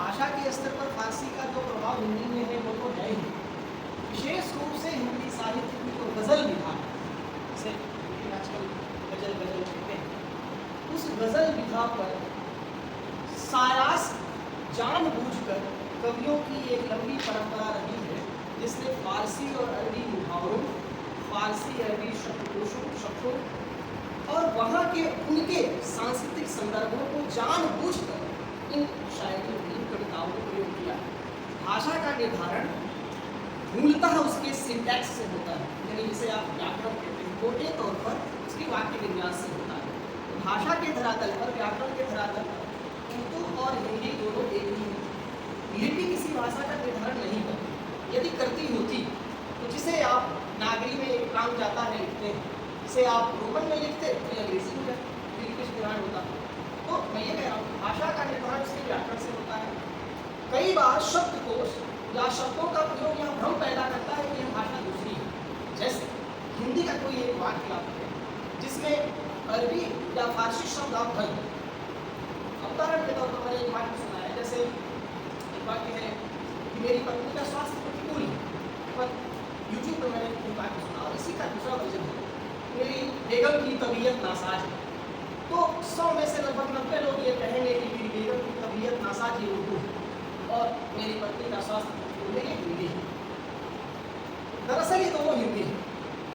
भाषा के स्तर पर फारसी का जो प्रभाव हिंदी में है वो तो है ही। विशेष रूप से हिंदी साहित्य की जो गज़ल विधा है, जिसे आजकल गज़ल कहते हैं, उस गज़ल विधा पर सारास जानबूझकर कवियों की एक लंबी परंपरा रही है, जिसने फारसी और अरबी मुहावरों, फारसी अरबी शब्दों और वहाँ के उनके सांस्कृतिक संदर्भों को जानबूझकर इन शायरियों ने, कविताओं में प्रयोग किया है। भाषा का निर्धारण मूलतः उसके सिंटैक्स से होता है, यानी जिसे आप व्याकरण कहते हैं, मोटे तौर पर उसके वाक्य विन्यास से होता है। तो भाषा के धरातल पर, व्याकरण के धरातल पर उर्दू और हिंदी दोनों एक ही है। लिपि किसी भाषा का निर्धारण नहीं करती। यदि करती होती तो जिसे आप नागरी में एक काम जाता है लिखते हैं, इसे आप रोमन में लिखते तो अंग्रेजी में लिपिक निर्धारण होता। तो मैं ये कह रहा हूँ, भाषा का निर्धारण उसके व्याकरण से होता है। कई बार शब्दकोश या शब्दों का प्रयोग यह भ्रम पैदा करता है कि यह भाषा दूसरी है। जैसे हिंदी का कोई एक वाक्य आप है जिसमें अरबी या फारसी शब्द आप भर दें। उदाहरण के तौर पर मैंने एक वाक्य सुना है, जैसे एक वाक्य है कि मेरी पत्नी का स्वास्थ्य प्रतिकूल है, पर यूट्यूब पर मैंने एक वाक्य सुना और इसी का दूसरा वर्जन है, मेरी बेगम की तबीयत नासाज है। तो 100 में से लगभग 90 लोग ये कहेंगे कि मेरी बेगम की तबीयत नासाज ये उर्दू है और मेरी पत्नी का स्वास्थ्य प्रतिकूल है ये हिंदी है। दरअसल ये दोनों हिंदी